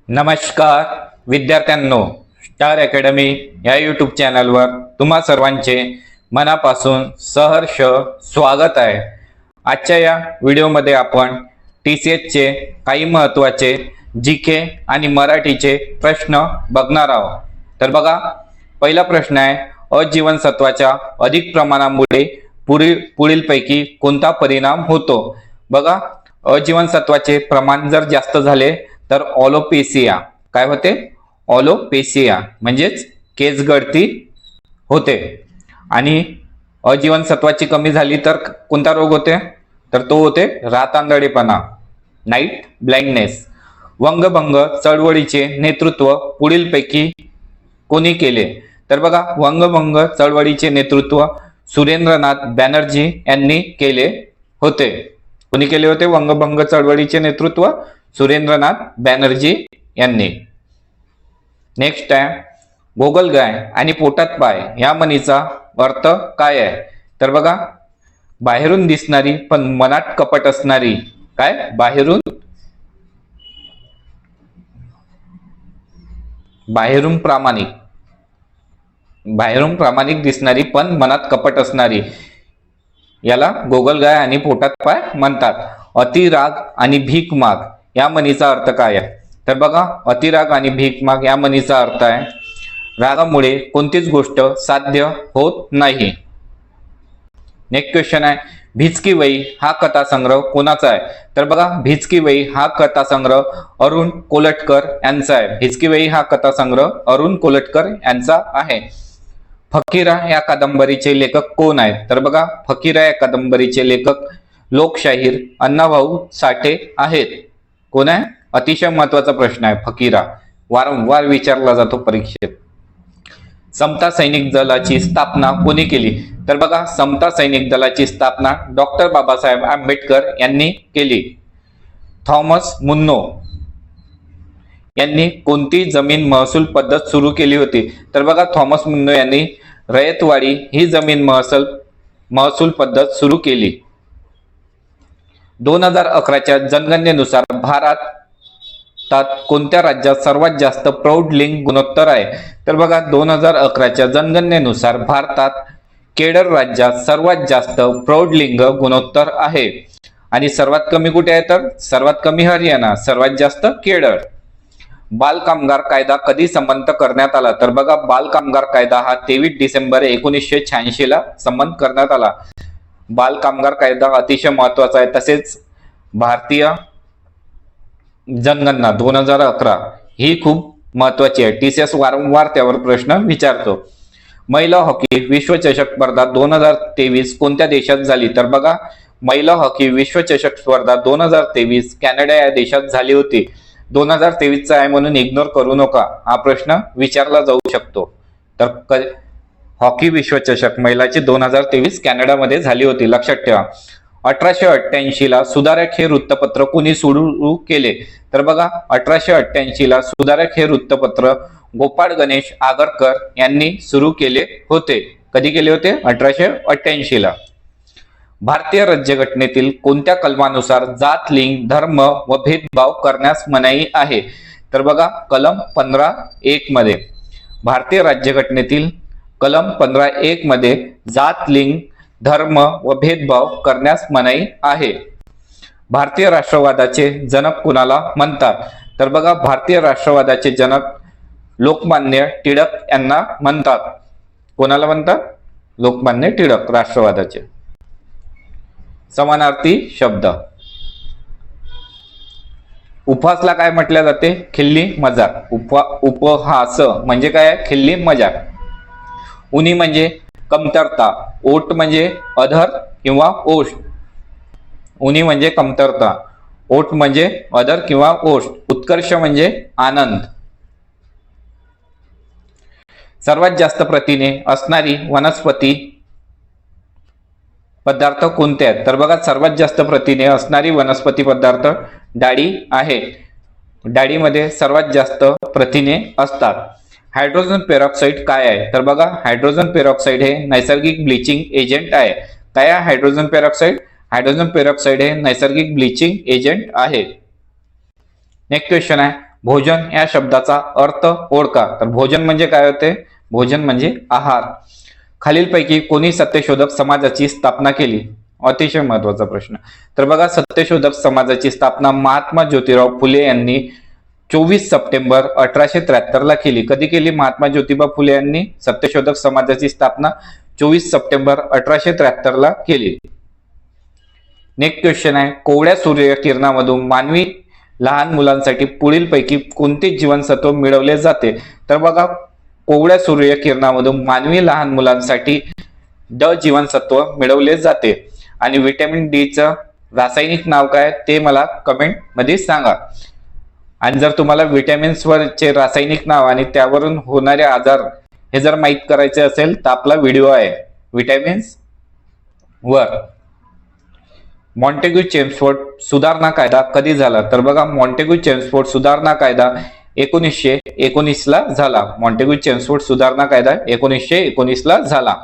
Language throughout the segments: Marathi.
नमस्कार विद्यार्थ्यांनो, स्टार अकॅडमी या यूट्यूब चॅनलवर तुम्हा सर्वांचे मनापासून सहर्ष स्वागत आहे। आजच्या या व्हिडिओमध्ये आपण TCSचे काही महत्त्वाचे जीके आणि मराठीचे प्रश्न बघणार आहोत। तर बघा, पहिला प्रश्न आहे, अजीवनसत्वाच्या अधिक प्रमाणामुळे पुढीलपैकी कोणता परिणाम होतो? बघा, अजीवनसत्वाचे प्रमाण जर जास्त झाले तर ऑलोपेसिया काय होते? ऑलोपेसिया म्हणजेच केस गळती होते। आणि अजीवनसत्वाची कमी झाली तर कोणता रोग होते? तर तो होते रातआंधळेपणा, नाईट ब्लाइंडनेस। वंगभंग चळवळीचे नेतृत्व पुढीलपैकी कोणी केले? तर बघा, वंगभंग चळवळीचे नेतृत्व सुरेंद्रनाथ बॅनर्जी यांनी केले होते। कोणी केले होते वंगभंग चळवळीचे नेतृत्व? सुरेंद्रनाथ बॅनर्जी यांनी। नेक्स्ट आहे, गोगलगाय आणि पोटात पाय या म्हणीचा अर्थ काय आहे? तर बघा, बाहेरून दिसणारी पण मनात कपट असणारी, काय? बाहेरून प्रामाणिक दिसणारी पण मनात कपट असणारी, याला गोगलगाय आणि पोटात पाय म्हणतात। अतिराग आणि भीक माग या म्हणीचा अर्थ काय आहे? तर बघा, अतिराग आणि भीक माग या म्हणीचा अर्थ आहे, रागामुळे कोणतीच गोष्ट साध्य होत नाही। नेक्स्ट क्वेश्चन आहे, भिचकी वही हा कथासंग्रह कोणाचा आहे? तर बघा, भिचकी वही हा कथासंग्रह अरुण कोलटकर यांचा आहे। भिचकी वही हा कथासंग्रह अरुण कोलटकर यांचा आहे। फकीरा या कादंबरीचे लेखक कोण आहेत? तर बघा, फकीरा या कादंबरीचे लेखक लोकशाहीर अण्णाभाऊ साठे आहेत। कोण आहे? अतिशय महत्वाचा प्रश्न आहे फकीरा, वारंवार विचारला जातो परीक्षेत। समता सैनिक दलाची स्थापना कोणी केली? तर बघा, समता सैनिक दलाची स्थापना डॉक्टर बाबासाहेब आंबेडकर यांनी केली। थॉमस मुन्नो यांनी कोणती जमीन महसूल पद्धत सुरू केली होती? तर बघा, थॉमस मुन्नो यांनी रयतवाडी ही जमीन महसूल पद्धत सुरू केली। 2011च्या जनगणनेनुसार भारतात कोणत्या राज्यात सर्वात जास्त प्रौढ लिंग गुणोत्तर आहे? तर बघा, 2011च्या जनगणनेनुसार भारतात केरळ राज्यात सर्वात जास्त प्रौढ लिंग गुणोत्तर आहे। आणि सर्वात कमी कुठे आहे? तर सर्वात कमी हरियाणा, सर्वात जास्त केरळ। बाल कामगार कायदा कधी संमत करण्यात आला? तर बघा, बाल कामगार कायदा हा 23 डिसेंबर 1986 ला संमत करण्यात आला। बाल कामगार कायदा अतिशय महत्वाचा आहे। तसेच भारतीय जनगणना 2011 ही खूप महत्वाची आहे। TCS वारंवार त्यावर प्रश्न विचारतो। महिला हॉकी विश्वचषक स्पर्धा 2023 कोणत्या देशात झाली? तर बघा, महिला हॉकी विश्वचषक स्पर्धा 2023 कॅनडा या देशात झाली होती। 2023 चा आहे म्हणून इग्नोर करू नका, हा प्रश्न विचारला जाऊ शकतो। तर हॉकी विश्वचषक महिलाची 2023 कॅनडामध्ये झाली होती, लक्षात ठेवा। 1888 ला सुधारक हे वृत्तपत्र कोणी सुरू केले? तर बघा, 1888 ला सुधारक हे वृत्तपत्र गोपाळ गणेश आगरकर यांनी सुरू केले होते। कधी केले होते? 1888 ला। भारतीय राज्यघटनेतील कोणत्या कलमानुसार जात, लिंग, धर्म व भेदभाव करण्यास मनाई आहे? तर बघा, कलम 15(1) मध्ये, भारतीय राज्यघटनेतील कलम 15(1) मध्ये जात, लिंग, धर्म व भेदभाव करण्यास मनाई आहे। भारतीय राष्ट्रवादाचे जनक कुणाला म्हणतात? तर बघा, भारतीय राष्ट्रवादाचे जनक लोकमान्य टिळक यांना म्हणतात। कोणाला म्हणतात? लोकमान्य टिळक, राष्ट्रवादाचे। समानार्थी शब्द, उपहासला काय म्हटले जाते? खिल्ली मजाक। उपहास म्हणजे काय? खिल्ली मजाक। उणी म्हणजे कमतरता, ओट म्हणजे अधर किंवा ओष्ठ। उणी म्हणजे कमतरता, ओठ म्हणजे अधर किंवा ओष्ठ। उत्कर्ष म्हणजे आनंद। सर्वात जास्त प्रथिने असणारी वनस्पती पदार्थ कोणते आहेत? तर बघा, सर्वात जास्त प्रथिने असणारी वनस्पती पदार्थ डाळी आहे। डाळीमध्ये सर्वात जास्त प्रथिने असतात। हायड्रोजन पेरॉक्साइड काय आहे? तर बघा, हायड्रोजन पेरॉक्साइड हे नैसर्गिक ब्लीचिंग एजंट आहे। काय आहे हायड्रोजन पेरॉक्साइड? हायड्रोजन पेरॉक्साइड हे नैसर्गिक ब्लीचिंग एजंट आहे। नेक्स्ट क्वेश्चन आहे, भोजन या शब्दाचा अर्थ ओळखा. तर भोजन म्हणजे काय होते? भोजन म्हणजे आहार. खालीलपैकी कोणी सत्यशोधक समाजाची स्थापना केली? अतिशय महत्वाचा प्रश्न. तर बघा, सत्यशोधक समाजाची स्थापना महात्मा ज्योतिराव फुले यांनी 24 सप्टेंबर 1873 ला केली. कधी केली? महात्मा ज्योतिबा फुले यांनी सत्यशोधक समाजाची स्थापना 24 सप्टेंबर 1873 ला केली. नेक्स्ट क्वेश्चन आहे, कोवळ्या सूर्यकिरणामधून मानवी लहान मुलांसाठी पुढीलपैकी कोणते जीवनसत्व मिळवले जाते? तर बघा, कोवळ्या सूर्यकिरणामधून मानवी लहान मुलांसाठी ड जीवनसत्व मिळवले जाते. आणि व्हिटॅमिन डी चं रासायनिक नाव काय ते मला कमेंट मध्ये सांगा. आणि जर तुम्हाला व्हिटॅमिन्स वरचे रासायनिक नाव आणि त्यावरून होणारे आजार हे जर माहित करायचे असेल तर आपला व्हिडिओ आहे व्हिटॅमिन्स वर. मॉन्टेग्यू चेम्सफोर्ड सुधारणा कायदा कधी झाला? तर बघा, मॉन्टेग्यू चेम्सफोर्ड सुधारणा कायदा 1919 ला झाला. मॉन्टेग्यू चेम्सफोर्ड सुधारणा कायदा 1919 ला झाला.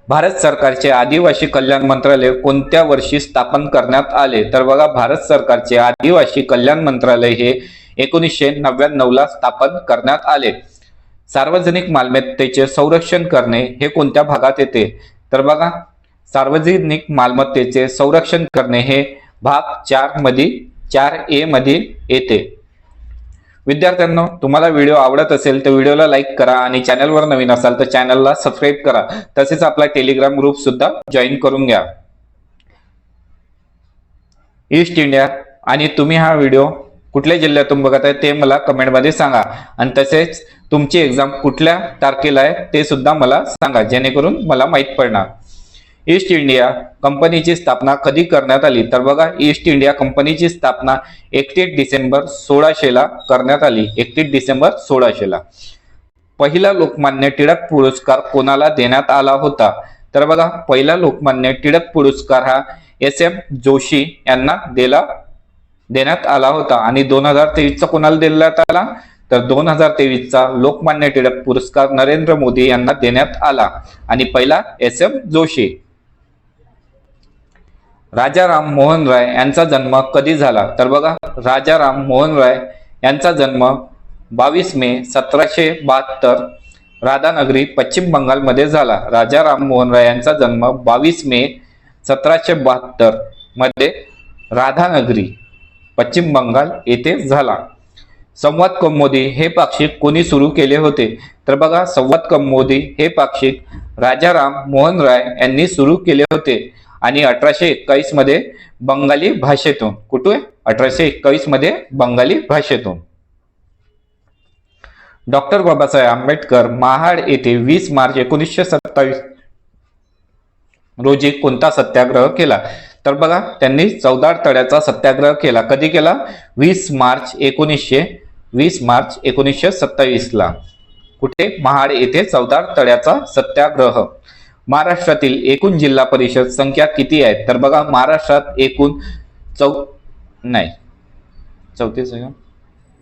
भारत सरकारचे आदिवासी कल्याण मंत्रालय कोणत्या वर्षी स्थापन करण्यात आले? तर बघा, भारत सरकारचे आदिवासी कल्याण मंत्रालय हे 1999 ला स्थापन करण्यात आले. सार्वजनिक मालमत्तेचे संरक्षण करणे हे कोणत्या भागात येते? तर बघा, सार्वजनिक मालमत्तेचे संरक्षण करणे हे भाग 4A मध्ये येते. विद्यार्थ्यांनो, तुम्हाला व्हिडिओ आवडत असेल तर व्हिडिओला लाईक करा आणि चॅनलवर नवीन असाल तर चॅनलला सबस्क्राईब करा. तसेच आपला टेलिग्राम ग्रुप सुद्धा जॉईन करून घ्या. ईस्ट इंडिया आणि तुम्ही हा व्हिडिओ कुठल्या जिल्ह्यातून बघत आहे ते मला कमेंटमध्ये सांगा. आणि तसेच तुमची एक्झाम कुठल्या तारखेला आहे ते सुद्धा मला सांगा, जेणेकरून मला माहित पडणार. ईस्ट इंडिया कंपनीची स्थापना कधी करण्यात आली? तर बघा, ईस्ट इंडिया कंपनीची स्थापना 31 डिसेंबर 1600 ला करण्यात आली. 31 डिसेंबर 1600 ला. पहिला लोकमान्य टिळक पुरस्कार कोणाला देण्यात आला होता? तर बघा, पहिला लोकमान्य टिळक पुरस्कार हा SM जोशी यांना देण्यात आला होता. आणि 2023 चा कोणाला देण्यात आला? तर 2023 चा लोकमान्य टिळक पुरस्कार नरेंद्र मोदी यांना देण्यात आला. आणि पहिला SM जोशी. राजा राम मोहन राय यांचा जन्म कधी झाला? तर बघा, राजा राम मोहन राय यांचा जन्म 22 मे 1772 राधानगरी पश्चिम बंगाल मध्ये झाला. राजा राम मोहन राय यांचा जन्म 22 मे 1772 मध्ये राधानगरी पश्चिम बंगाल येथे झाला. संवाद कौमुदी हे पाक्षिक कोणी सुरू केले होते? तर बघा, संवाद कौमुदी हे पाक्षिक राजा राम मोहन राय यांनी सुरू केले होते. आणि 1821 मध्ये बंगाली भाषेतून. कुठे? 1821 मध्ये बंगाली भाषेतून. डॉक्टर बाबासाहेब आंबेडकर महाड येथे 20 मार्च 1927 रोजी कोणता सत्याग्रह केला? तर बघा, त्यांनी चवदार तळ्याचा सत्याग्रह केला. कधी केला? 20 मार्च 1927 ला. कुठे? महाड येथे चवदार तळ्याचा सत्याग्रह. महाराष्ट्रातील एकूण जिल्हा परिषद संख्या किती आहे? तर बघा, महाराष्ट्रात एकूण 34 आहे.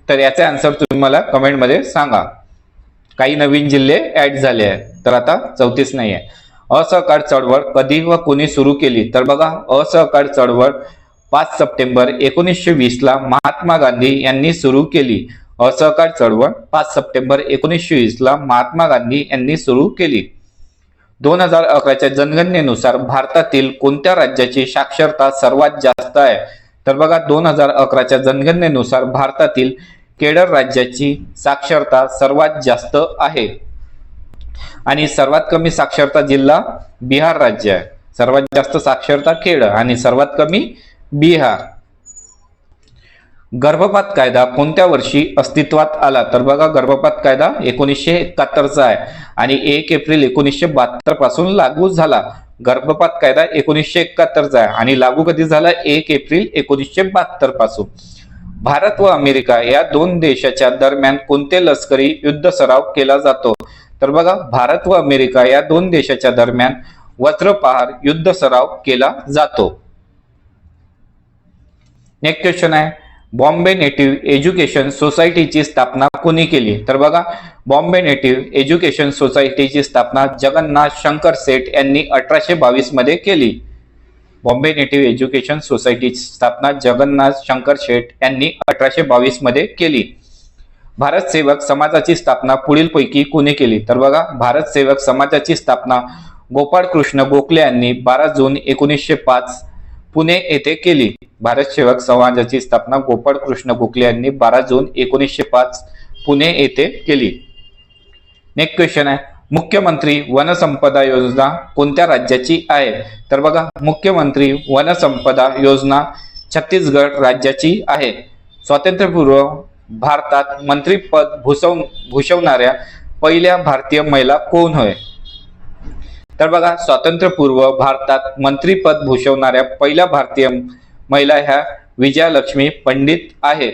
तर याचे आन्सर तुम्ही मला कमेंट मध्ये सांगा. काही नवीन जिल्हे ऍड झाले आहेत, तर आता 34 नाही आहे. असहकार चळवळ कधी व कोणी सुरू केली? तर बघा, असहकार चळवळ 5 सप्टेंबर 1920 ला महात्मा गांधी यांनी सुरू केली. असहकार चळवळ 5 सप्टेंबर 1920 ला महात्मा गांधी यांनी सुरू केली. 2011च्या जनगणनेनुसार भारतातील कोणत्या राज्याची साक्षरता सर्वात जास्त आहे? तर बघा, 2011च्या जनगणनेनुसार भारतातील केरळ राज्याची साक्षरता सर्वात जास्त आहे. आणि सर्वात कमी साक्षरता जिल्हा बिहार राज्य आहे. सर्वात जास्त साक्षरता केरळ आणि सर्वात कमी बिहार. गर्भपात कायदा कोणत्या वर्षी अस्तित्वात आला? तर बघा, गर्भपात कायदा 1971 चा आहे आणि 1 एप्रिल 1972 पासून लागू झाला. गर्भपात कायदा 1971 चा आहे आणि लागू कधी झाला? 1 एप्रिल 1972 पासून. भारत व अमेरिका या दोन देशाच्या दरम्यान कोणते लष्करी युद्ध सराव केला जातो? तर बघा, भारत व अमेरिका या दोन देशाच्या दरम्यान वज्रपहार युद्ध सराव केला जातो. नेक्स्ट क्वेश्चन आहे, बॉम्बे नेटिव्ह एज्युकेशन सोसायटीची स्थापना कोणी केली? तर बघा, बॉम्बे नेटिव्ह एज्युकेशन सोसायटीची स्थापना जगन्नाथ शंकर सेठ यांनी 1822 मध्ये केली. बॉम्बे नेटिव्ह एज्युकेशन सोसायटीची स्थापना जगन्नाथ शंकर शेठ यांनी 1822 मध्ये केली. भारत सेवक समाजाची स्थापना पुढीलपैकी कोणी केली? तर बघा, भारत सेवक समाजाची स्थापना गोपाळ कृष्ण गोखले यांनी 12 जून 1905 पुणे येथे केली. भारत सेवक समाजाची स्थापना गोपाळ कृष्ण गोखले यांनी 12 जून 1905 पुणे येथे केली. नेक्स्ट क्वेश्चन आहे, मुख्यमंत्री वनसंपदा योजना कोणत्या राज्याची आहे? तर बघा, मुख्यमंत्री वनसंपदा योजना छत्तीसगड राज्याची आहे. स्वातंत्र्यपूर्व भारतात मंत्रीपद भूषवणाऱ्या पहिल्या भारतीय महिला कोण होय? तर बघा, स्वातंत्र्यपूर्व भारतात मंत्रीपद भूषवणाऱ्या पहिल्या भारतीय महिला ह्या विजयालक्ष्मी पंडित आहेत.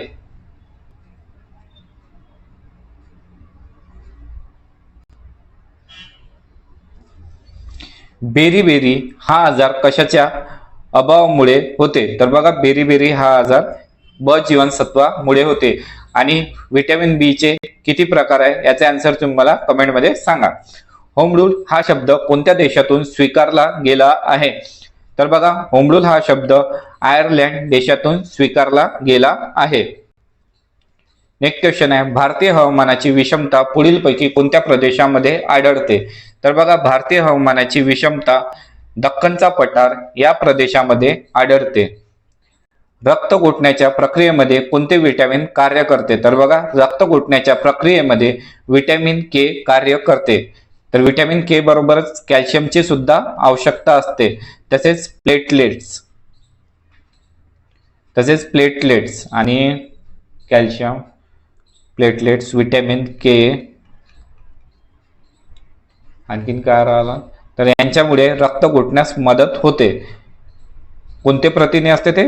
बेरीबेरी हा आजार कशाच्या अभावामुळे होते? तर बघा, बेरीबेरी हा आजार ब जीवनसत्वामुळे होते. आणि व्हिटॅमिन बी चे किती प्रकार आहे याचे आन्सर तुम्ही मला कमेंट मध्ये सांगा. होम रूल हा शब्द कोणत्या देशातून स्वीकारला गेला आहे? तर बघा, होम रूल हा शब्द आयर्लंड देशातून स्वीकारला गेला आहे. नेक्स्ट क्वेश्चन आहे, भारतीय हवामानाची विषमता पुढीलपैकी कोणत्या प्रदेशामध्ये आढळते? तर बघा, भारतीय हवामानाची विषमता दख्खनचा पठार या प्रदेशामध्ये आढळते. रक्त गोठण्याच्या प्रक्रियेमध्ये कोणते विटॅमिन कार्य करते? तर बघा, रक्त गोठण्याच्या प्रक्रियेमध्ये विटॅमिन के कार्य करते. तर विटॅमिन के बरोबरच कॅल्शियमची सुद्धा आवश्यकता असते. तसेच प्लेटलेट्स आणि कॅल्शियम, प्लेटलेट्स, विटॅमिन के, आणखीन काय राहिलं? तर यांच्यामुळे रक्त गोठण्यास मदत होते. कोणते प्रथिने असते ते?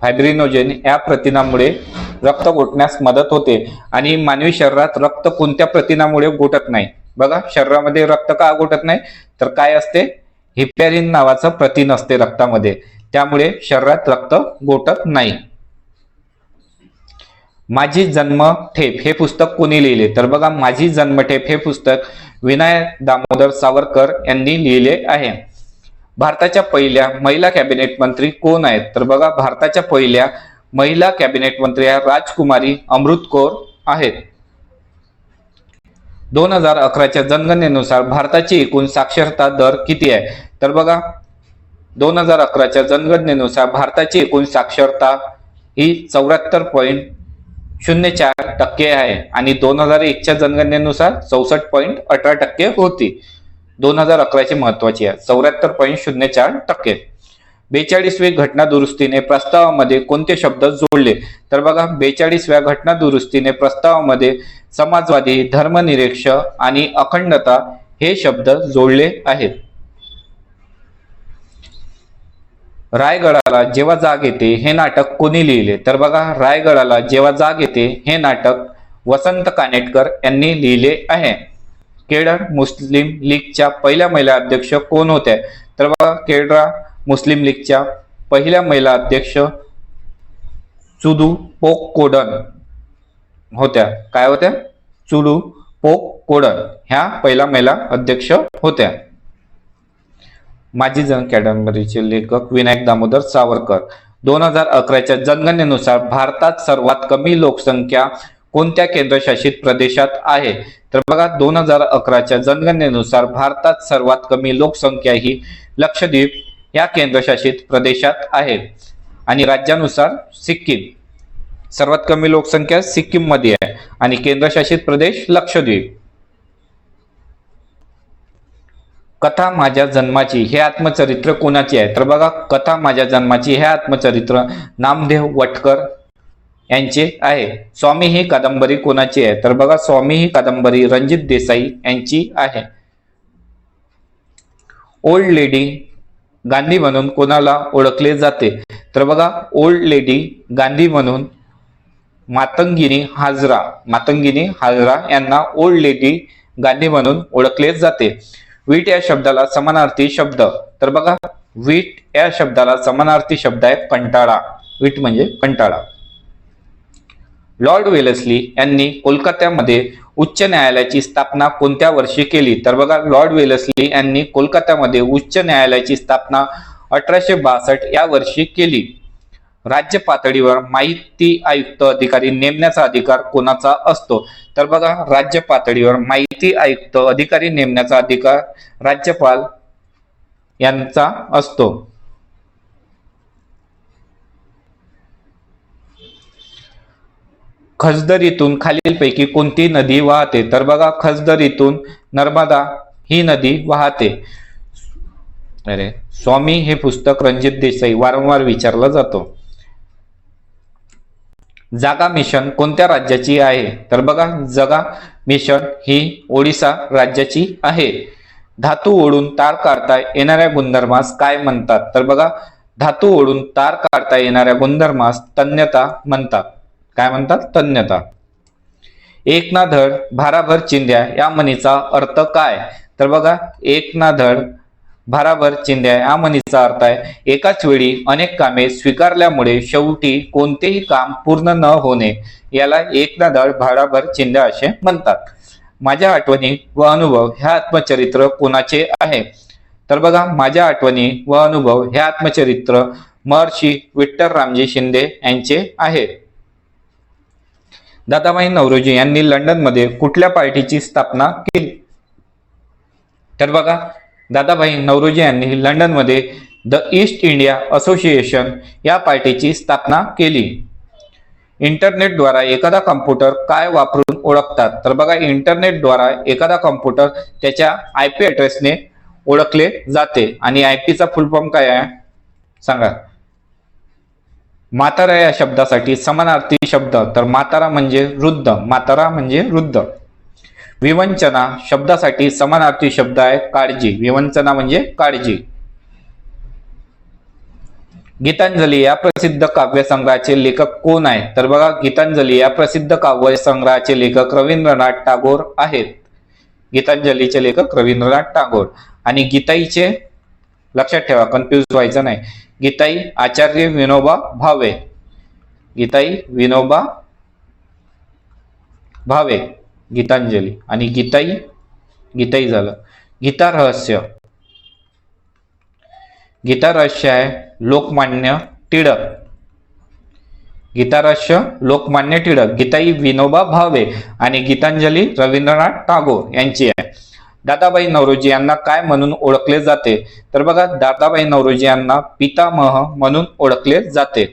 फायब्रिनोजेन या प्रथिनामुळे रक्त गोठण्यास मदत होते. आणि मानवी शरीरात रक्त कोणत्या प्रथिनामुळे गोठत नाही? बघा, शरीरामध्ये रक्त का गोठत नाही? तर काय असते? हिपॅरिन नावाचं प्रथिन असते रक्तामध्ये, त्यामुळे शरीरात रक्त गोठत नाही. माझी जन्मठेप हे पुस्तक कोणी लिहिले? तर बघा, माझी जन्मठेप हे पुस्तक विनायक दामोदर सावरकर यांनी लिहिले आहे. भारताच्या पहिल्या महिला कॅबिनेट मंत्री कोण आहेत? तर बघा, भारताच्या पहिल्या महिला कॅबिनेट मंत्री राजकुमारी अमृत कौर आहेत. 2011च्या जनगणनेनुसार भारताची एकूण साक्षरता दर किती आहे? तर बघा, 2011च्या जनगणनेनुसार भारताची एकूण साक्षरता ही 74.04% आहे. आणि 2001च्या जनगणनेनुसार 64.18% होती. 2011ची महत्वाची आहे, 74.04%. 42व्या घटना दुरुस्तीने प्रस्तावामध्ये कोणते शब्द जोडले? तर बघा, 42व्या घटना दुरुस्तीने प्रस्तावामध्ये समाजवादी, धर्मनिरपेक्ष आणि अखंडता हे शब्द जोडले आहेत. रायगडाला जेव्हा जाग येते हे नाटक कोणी लिहिले? तर बघा, रायगडाला जेव्हा जाग येते हे नाटक वसंत कानेटकर यांनी लिहिले आहे. केरळ मुस्लिम लीगच्या पहिल्या महिला अध्यक्ष कोण होत्या? तर बघा, केरळ मुस्लिम लीगच्या पहिल्या महिला अध्यक्ष चुडू पोक कोडन होत्या. काय होत्या? चुडू पोक कोडन ह्या पहिल्या महिला अध्यक्ष होत्या. माझी जन कादंबरीचे लेखक विनायक दामोदर सावरकर. 2011च्या जनगणनेनुसार भारतात सर्वात कमी लोकसंख्या कोणत्या केंद्रशासित प्रदेशात आहे? तर बघा, 2011च्या जनगणनेनुसार भारतात सर्वात कमी लोकसंख्या ही लक्षद्वीप या केंद्रशासित प्रदेशात आहे. आणि राज्यानुसार सिक्कीम सर्वात कमी लोकसंख्या सिक्कीम मध्ये आहे आणि केंद्रशासित प्रदेश लक्षद्वीप. कथा माझ्या जन्माची हे आत्मचरित्र कोणाचे आहे? तर बघा, कथा माझ्या जन्माची हे आत्मचरित्र नामदेव वटकर यांचे आहे. स्वामी ही कादंबरी कोणाची आहे? तर बघा, स्वामी ही कादंबरी रणजित देसाई यांची आहे. ओल्ड लेडी गांधी म्हणून कोणाला ओळखले जाते? तर बघा, ओल्ड लेडी गांधी म्हणून मातंगिनी हाजरा यांना ओल्ड लेडी गांधी म्हणून ओळखले जाते. वीट या शब्दाला समानार्थी शब्द? तर बघा, वीट या शब्दाला समानार्थी शब्द आहे कंटाळा. वीट म्हणजे कंटाळा. लॉर्ड वेलेस्ली यांनी कोलकात्यामध्ये उच्च न्यायालयाची स्थापना कोणत्या वर्षी केली? तर बघा, लॉर्ड वेलेस्ली यांनी कोलकात्यामध्ये उच्च न्यायालयाची स्थापना 1862 या वर्षी केली. राज्य पातळीवर माहिती आयुक्त अधिकारी नेमण्याचा अधिकार कोणाचा असतो? तर बघा, राज्य पातळीवर माहिती आयुक्त अधिकारी नेमण्याचा अधिकार राज्यपाल यांचा असतो. खजदरीतून खालीलपैकी कोणती नदी वाहते? तर बघा, खजदरीतून नर्मदा ही नदी वाहते. अरे स्वामी हे पुस्तक रणजित देसाई वारंवार विचारलं जातो. जागा मिशन कोणत्या राज्याची आहे? तर बघा, जागा मिशन ही ओडिसा राज्याची आहे. धातू ओढून तार काढता येणाऱ्या गुणधर्मास काय म्हणतात? तर बघा, धातू ओढून तार काढता येणाऱ्या गुणधर्मास तन्यता म्हणतात. काय म्हणतात? तन्यता. एक ना धड भाराभर चिंध्या या म्हणीचा अर्थ काय? तर बघा, एक ना धड भाराभर चिंध्या या म्हणीचा अर्थ आहे एकाच वेळी अनेक कामे स्वीकारल्यामुळे शेवटी कोणतेही काम पूर्ण न होणे याला एक ना धड भाराभर चिंध्या असे म्हणतात. माझ्या आठवणी व अनुभव हे आत्मचरित्र कोणाचे आहे? तर बघा, माझ्या आठवणी व अनुभव हे आत्मचरित्र महर्षी विठ्ठल रामजी शिंदे यांचे आहे. दादाभाई नौरोजी यांनी लंडनमध्ये कुठल्या पार्टीची स्थापना केली? तर बघा, दादाभाई नौरोजी यांनी लंडनमध्ये द ईस्ट इंडिया असोसिएशन या पार्टीची स्थापना केली. इंटरनेटद्वारा एखादा कॉम्प्युटर काय वापरून ओळखतात? तर बघा, इंटरनेटद्वारा एखादा कॉम्प्युटर त्याच्या IP ॲड्रेसने ओळखले जाते. आणि IP चा फुल फॉर्म काय आहे सांगा? म्हातारा या शब्दासाठी समानार्थी शब्द, तर म्हातारा म्हणजे वृद्ध. म्हातारा म्हणजे वृद्ध. विवंचना शब्दासाठी समानार्थी शब्द आहे काळजी. विवंचना म्हणजे काळजी. गीतांजली या प्रसिद्ध काव्यसंग्रहाचे लेखक कोण आहे? तर बघा, गीतांजली या प्रसिद्ध काव्यसंग्रहाचे लेखक रवींद्रनाथ टागोर आहेत. गीतांजलीचे लेखक रवींद्रनाथ टागोर. आणि गीताईचे लक्षात ठेवा, कन्फ्युज व्हायचं नाही. गीताई आचार्य विनोबा भावे. गीताई विनोबा भावे. गीतांजली आणि गीताई झालं. गीता रहस्य. गीता रहस्य आहे लोकमान्य टिळक. गीता रहस्य लोकमान्य टिळक. गीताई विनोबा भावे आणि गीतांजली रवींद्रनाथ टागोर यांची आहे. दादाभाई नौरोजी यांना काय म्हणून ओळखले जाते? तर बघा, दादाभाई नौरोजी यांना पितामह म्हणून ओळखले जाते.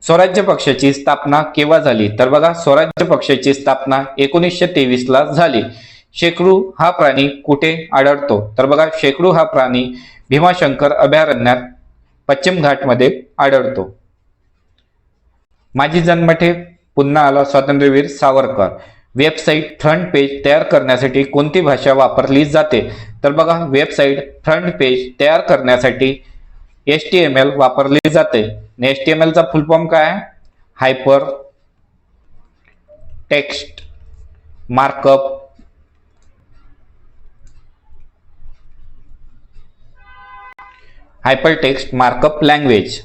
स्वराज्य पक्षाची स्थापना केव्हा झाली? तर बघा, स्वराज्य पक्षाची स्थापना 1923 ला झाली. शेकडू हा प्राणी कुठे आढळतो? तर बघा, शेकडू हा प्राणी भीमाशंकर अभयारण्यात पश्चिम घाटमध्ये आढळतो. माझी जन्मठेप पुन्हा आला स्वातंत्र्यवीर सावरकर. वेबसाईट फ्रंट पेज तयार करण्यासाठी कोणती भाषा वापरली जाते? तर बघा, वेबसाईट फ्रंट पेज तयार करण्यासाठी HTML वापरली जाते. HTML चा फुल फॉर्म काय आहे? Hyper text markup hypertext markup language.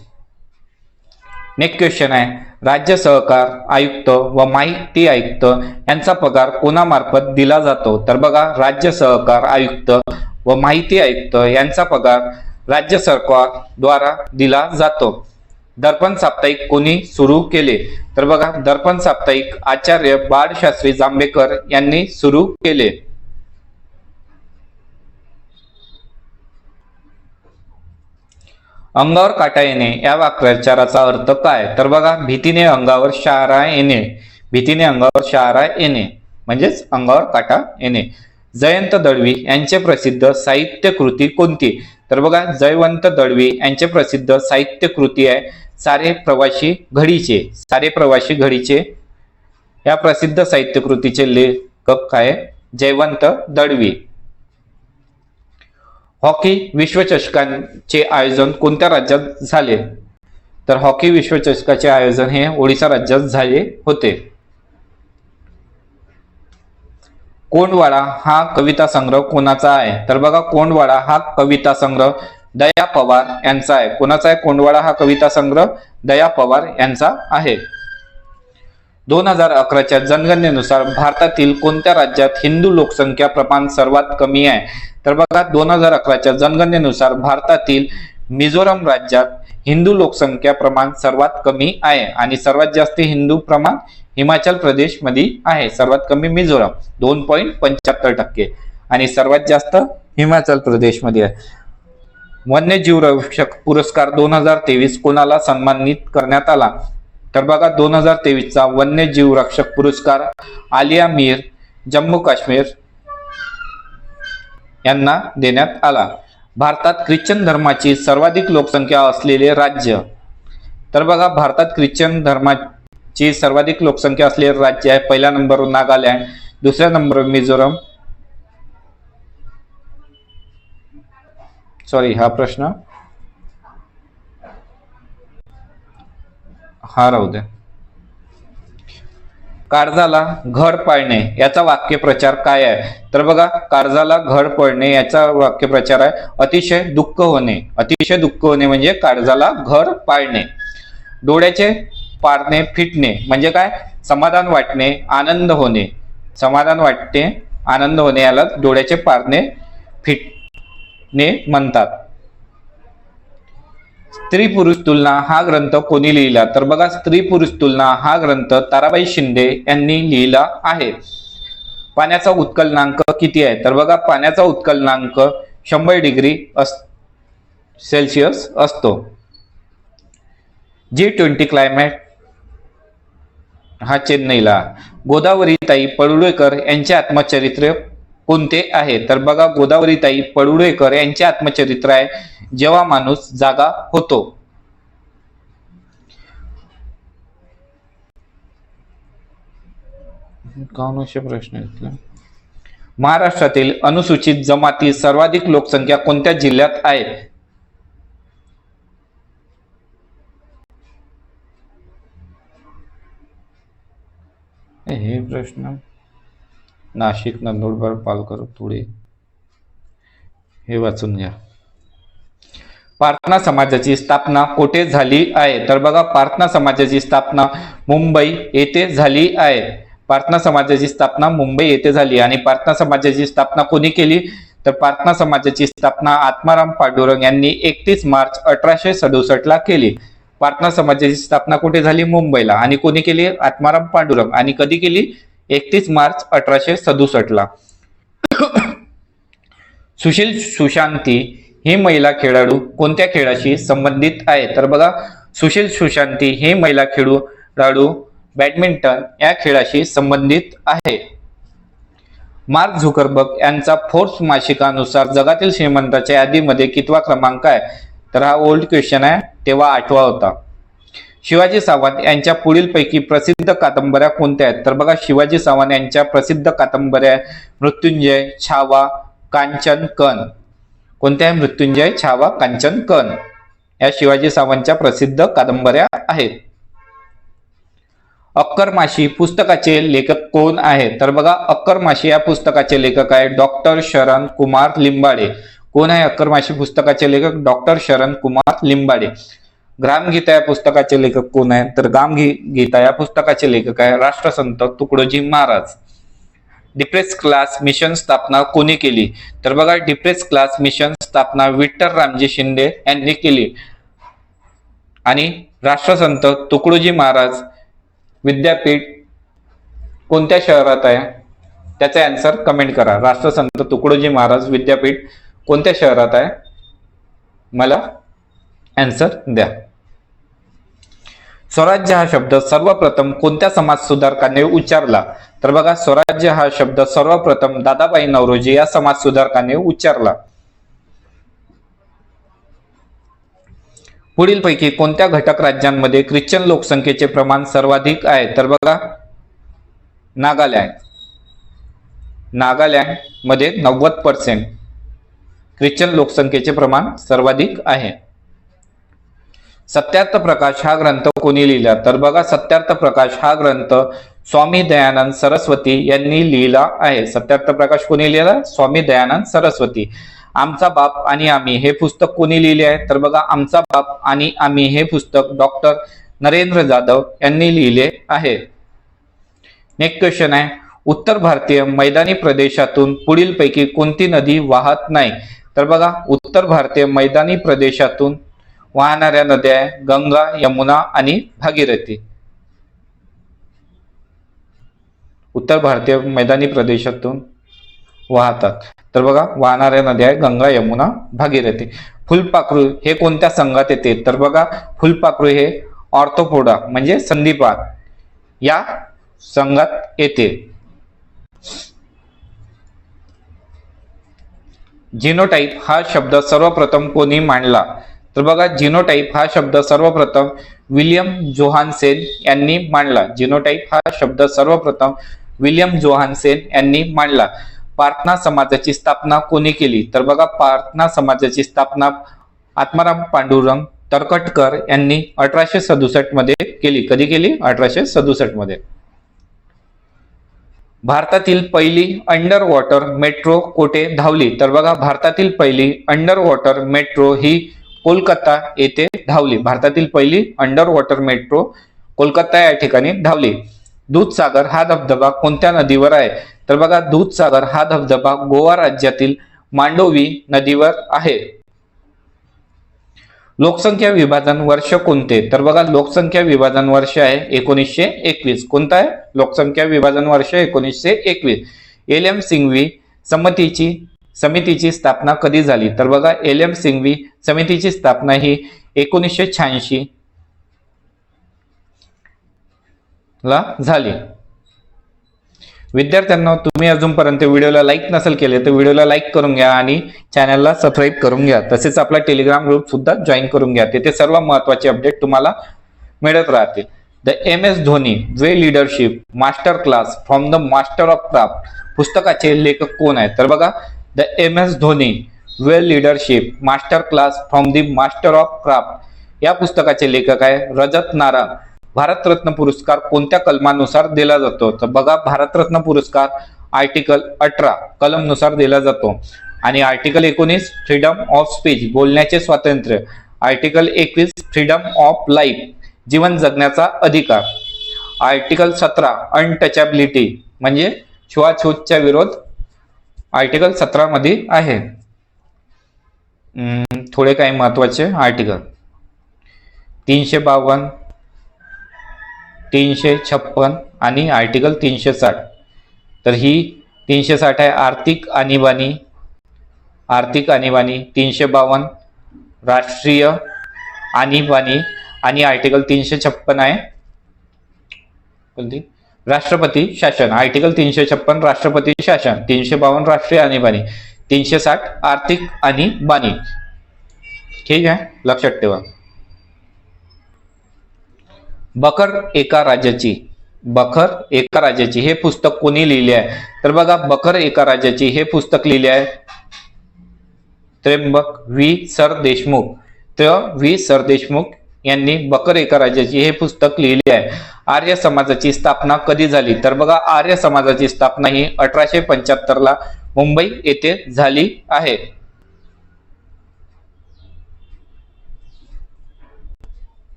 Next question आहे, राज्य सहकार आयुक्त व माहिती आयुक्त यांचा पगार कोणामार्फत दिला जातो? तर बघा, राज्य सहकार आयुक्त व माहिती आयुक्त यांचा पगार राज्य सरकार द्वारा दिला जातो. दर्पण साप्ताहिक कोणी सुरू केले? तर बघा, दर्पण साप्ताहिक आचार्य बाळशास्त्री जांभेकर यांनी सुरू केले. अंगावर काटा येणे या वाक्प्रचाराचा अर्थ काय? तर बघा, भीतीने अंगावर शहारा येणे. भीतीने अंगावर शहारा येणे म्हणजेच अंगावर काटा येणे. जयंत दळवी यांचे प्रसिद्ध साहित्य कृती कोणती? तर बघा, जयवंत दळवी यांचे प्रसिद्ध साहित्य कृती आहे सारे प्रवासी घडीचे. सारे प्रवासी घडीचे या प्रसिद्ध साहित्य कृतीचे लेखक काय? जयवंत दळवी. हॉकी विश्वचषकाचे आयोजन कोणत्या राज्यात झाले? तर हॉकी विश्वचषकाचे आयोजन हे ओडिसा राज्यात झाले होते. कोंडवाडा हा कविता संग्रह कोणाचा आहे? तर बघा, कोंडवाडा हा कविता संग्रह दया पवार यांचा आहे. कोणाचा आहे कोंडवाडा हा कविता संग्रह? दया पवार यांचा आहे. 2011च्या जनगणनेनुसार भारतातील कोणत्या राज्यात हिंदू लोकसंख्या प्रमाण सर्वात कमी आहे? तर बघा 2011च्या जनगणनेनुसार भारतातील मिझोरम राज्यात हिंदू लोकसंख्या प्रमाण सर्वात कमी आहे आणि सर्वात जास्त हिंदू प्रमाण हिमाचल प्रदेश मध्ये आहे. सर्वात कमी मिझोरम 2.75% आणि सर्वात जास्त हिमाचल प्रदेश मध्ये आहे. वन्यजीव रक्षक पुरस्कार 2023 कोणाला सन्मानित करण्यात आला? तर बघा 2023चा वन्यजीव रक्षक पुरस्कार आलिया मीर जम्मू काश्मीर यांना देण्यात आला. भारतात ख्रिश्चन धर्माची सर्वाधिक लोकसंख्या असलेले राज्य? तर बघा भारतात ख्रिश्चन धर्माची सर्वाधिक लोकसंख्या असलेले राज्य आहे. पहिल्या नंबरवर नागालँड, दुसऱ्या नंबरवर मिझोरम. सॉरी, हा प्रश्न हा राहू द्या. काळजाला घड पाळणे याचा वाक्यप्रचार काय आहे? तर बघा काळजाला घड पडणे याचा वाक्यप्रचार आहे अतिशय दुःख होणे. अतिशय दुःख होणे म्हणजे काळजाला घड पाळणे. डोळ्याचे पारणे फिटणे म्हणजे काय? समाधान वाटणे, आनंद होणे. समाधान वाटणे, आनंद होणे याला डोळ्याचे पारणे फिटणे म्हणतात. स्त्री पुरुष तुलना हा ग्रंथ कोणी लिहिला? तर बघा स्त्री पुरुष तुलना हा ग्रंथ ताराबाई शिंदे यांनी लिहिला आहे. पाण्याचा उत्कलनांक किती आहे? तर बघा पाण्याचा उत्कलनांक 100 डिग्री सेल्सिअस असतो. G20 क्लायमेट हा चेन्नईला. गोदावरीताई पडुळेकर यांचे आत्मचरित्र कोणते आहे? तर बघा गोदावरीताई पडुळेकर यांचे आत्मचरित्र आहे जेव्हा माणूस जागा होतो. प्रश्न महाराष्ट्रातील अनुसूचित जमाती सर्वाधिक लोकसंख्या कोणत्या जिल्ह्यात आहे? हे प्रश्न नाशिक, नंदुरबार, पालघर, धुळे हे वाचून घ्या. प्रार्थना समाजाची स्थापना कोठे झाली आहे? तर बघा प्रार्थना समाजाची स्थापना मुंबई येथे झाली आहे. प्रार्थना समाजाची स्थापना मुंबई येथे झाली. आणि प्रार्थना समाजाची स्थापना कोणी केली? तर प्रार्थना समाजाची स्थापना आत्माराम पांडुरंग यांनी 31 मार्च 1867 ला केली. प्रार्थना समाजाची स्थापना कुठे झाली? मुंबईला. आणि कोणी केली? आत्माराम पांडुरंग. आणि कधी केली? 31 मार्च 1867 ला. सुशील सुशांती ही महिला खेळाडू कोणत्या खेळाशी संबंधित आहे? तर बघा सुशील सुशांती ही महिला खेळाडू बॅडमिंटन या खेळाशी संबंधित आहे. मार्क झुकरबर्ग यांचा फोर्ब्स मासिकानुसार जगातील श्रीमंतांच्या यादीमध्ये कितवा क्रमांक आहे? तर हा ओल्ड क्वेश्चन आहे, तेव्हा 8वा होता. शिवाजी सावंत यांच्या पुढीलपैकी प्रसिद्ध कादंबऱ्या कोणत्या आहेत? तर बघा शिवाजी सावंत यांच्या प्रसिद्ध कादंबऱ्या मृत्युंजय, छावा, कांचन कन. कोणत्या? मृत्युंजय, छावा, कांचन कन या शिवाजी सावंतच्या प्रसिद्ध कादंबऱ्या आहेत. अक्करमाशी पुस्तकाचे लेखक कोण आहे? तर बघा अक्करमाशी या पुस्तकाचे लेखक आहे डॉक्टर शरण कुमार लिंबाडे. कोण आहे अक्करमाशी पुस्तकाचे लेखक? डॉक्टर शरण कुमार लिंबाडे. ग्रामगीता या पुस्तकाचे लेखक कोण आहे? तर ग्रामगीता या पुस्तकाचे लेखक आहे राष्ट्रसंत Tukdoji Maharaj. Depress class mission स्थापना कोणी केली? तर बघा डिप्रेस क्लास मिशन स्थापना विठ्ठल रामजी शिंदे यांनी केली. आणि राष्ट्रसंत तुकडोजी महाराज विद्यापीठ कोणत्या शहरात आहे? त्याचा आन्सर कमेंट करा. राष्ट्रसंत तुकडोजी महाराज विद्यापीठ कोणत्या शहरात आहे? मला आन्सर द्या. स्वराज्य हा शब्द सर्वप्रथम कोणत्या समाजसुधारकाने उच्चारला? तर बघा स्वराज्य हा शब्द सर्वप्रथम दादाभाई नौरोजी या समाजसुधारकाने उच्चारला. पुढीलपैकी कोणत्या घटक राज्यांमध्ये ख्रिश्चन लोकसंख्येचे प्रमाण सर्वाधिक आहे? तर बघा नागालँड. नागालँड मध्ये 90% ख्रिश्चन लोकसंख्येचे प्रमाण सर्वाधिक आहे. सत्यार्थ प्रकाश हा ग्रंथ कोणी लिहिला? तर बघा सत्यार्थ प्रकाश हा ग्रंथ स्वामी दयानंद सरस्वती यांनी लिहिला आहे. सत्यार्थ प्रकाश कोणी लिहिला? स्वामी दयानंद सरस्वती. आमचा बाप आणि आम्ही हे पुस्तक कोणी लिहिले आहे? तर बघा आमचा बाप आणि आम्ही हे पुस्तक डॉक्टर नरेंद्र जाधव यांनी लिहिले आहे. नेक्स्ट क्वेश्चन आहे, उत्तर भारतीय मैदानी प्रदेशातून पुढीलपैकी कोणती नदी वाहत नाही? तर बघा, उत्तर भारतीय मैदानी प्रदेशातून वाहणाऱ्या नद्या आहे गंगा, यमुना आणि भागीरथी. उत्तर भारतीय मैदानी प्रदेशातून वाहतात. तर बघा, वाहणाऱ्या नद्या आहे गंगा, यमुना, भागीरथी. फुलपाखरू हे कोणत्या संघात येते? तर बघा, फुलपाखरू हे ऑर्थोपोडा म्हणजे संधिपाद या संघात येते. जिनोटाइप हा शब्द सर्वप्रथम कोणी मांडला? तर बघा, जिनोटाइप हा शब्द सर्वप्रथम विल्यम जोहानसेन यांनी मांडला. जिनोटाइप हा शब्द सर्वप्रथम विल्यम जोहानसेन यांनी मांडला. प्रार्थना समाजाची स्थापना कोणी केली? तर बघा, प्रार्थना समाजाची स्थापना आत्माराम पांडुरंग तरखडकर यांनी 1867 मध्ये केली. कधी केली? 1867 मध्ये. भारतातील पहिली अंडर वॉटर मेट्रो कोठे धावली? तर बघा, भारतातील पहिली अंडर वॉटर मेट्रो ही कोलकाता येथे धावली. भारतातील पहिली अंडर वॉटर मेट्रो कोलकाता या ठिकाणी धावली. दूधसागर हा धबधबा कोणत्या नदीवर आहे? तर बघा, दूधसागर हा धबधबा गोवा राज्यातील मांडोवी नदीवर आहे. लोकसंख्या विभाजन वर्ष कोणते? तर बघा, लोकसंख्या विभाजन वर्ष आहे 1921. कोणता आहे? लोकसंख्या विभाजन वर्ष 1921. एल.एम. सिंघवी समितीची स्थापना कधी झाली? तर बघा, एल.एम. सिंघवी समितीची स्थापना ही 1986 ला झाली. विद्यार्थ्यांना, तुम्ही अजूनपर्यंत व्हिडिओला लाईक नसेल केले तर व्हिडिओला लाईक करून घ्या आणि चॅनलला सबस्क्राईब करून घ्या. तसेच आपला टेलिग्राम ग्रुप सुद्धा जॉईन करून घ्या. तिथे सर्व महत्त्वाचे अपडेट तुम्हाला मिळत राहतील. The MS. Dhoni way leadership master class from the master of craft पुस्तकाचे लेखक कोण आहेत? तर बघा, the MS. Dhoni way leadership master class from the master of craft या पुस्तकाचे लेखक आहे रजत नारांग. भारतरत्न पुरस्कार कोणत्या कलमानुसार दिला जातो? तर बघा, भारतरत्न पुरस्कार आर्टिकल 18 कलमनुसार दिला जातो. आणि आर्टिकल 19 फ्रीडम ऑफ स्पीच बोलण्याचे स्वातंत्र्य. आर्टिकल 21 फ्रीडम ऑफ लाईफ जीवन जगण्याचा अधिकार. आर्टिकल 17 अनटचॅबिलिटी म्हणजे छुआछूतच्या विरोध आर्टिकल 17 मध्ये आहे. थोडे काही महत्वाचे आर्टिकल 352, 356 आणि आर्टिकल 360. तर ही 360 आहे आर्थिक आणीबाणी. 352 राष्ट्रीय आणीबाणी आणि आर्टिकल 356 आहे राष्ट्रपती शासन. आर्टिकल 356 राष्ट्रपती शासन. 352 राष्ट्रीय आणीबाणी. 360 आर्थिक आणीबाणी. ठीक आहे, लक्षात ठेवा. बखर एका राजाची हे पुस्तक कोणी लिहिले आहे? तर बघा, बखर एका राजाची हे पुस्तक लिहिले आहे त्र्यंबक व्ही सरदेशमुख यांनी बखर एका राजाची हे पुस्तक लिहिले आहे. आर्य समाजाची स्थापना कधी झाली? तर बघा, आर्य समाजाची स्थापना ही 1875 ला मुंबई येथे झाली आहे.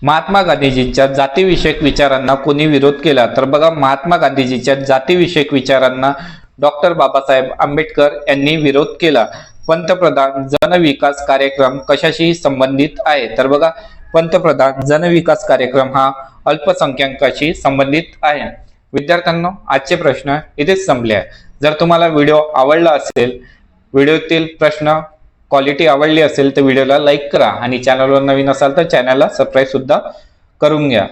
महात्मा गांधीजींच्या जातीविषयक विचारांना कोणी विरोध केला? तर बघा, महात्मा गांधीजींच्या जातीविषयक विचारांना डॉक्टर बाबासाहेब आंबेडकर यांनी विरोध केला. पंतप्रधान जन विकास कार्यक्रम कशाशी संबंधित आहे? तर बघा, पंतप्रधान जन विकास कार्यक्रम हा अल्पसंख्याकांशी संबंधित आहे. विद्यार्थ्यांनो, आजचे प्रश्न इथेच संपले आहे. जर तुम्हाला व्हिडिओ आवडला असेल, व्हिडिओतील प्रश्न क्वालिटी आवडली असेल तर व्हिडिओला लाईक करा आणि चॅनलवर नवीन असाल तर चॅनलला सबस्क्राईब सुद्धा करून घ्या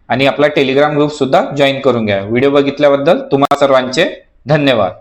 आणि आपला टेलिग्राम ग्रुप सुद्धा जॉईन करून घ्या. व्हिडिओ बघितल्याबद्दल तुम्हा सर्वांचे धन्यवाद.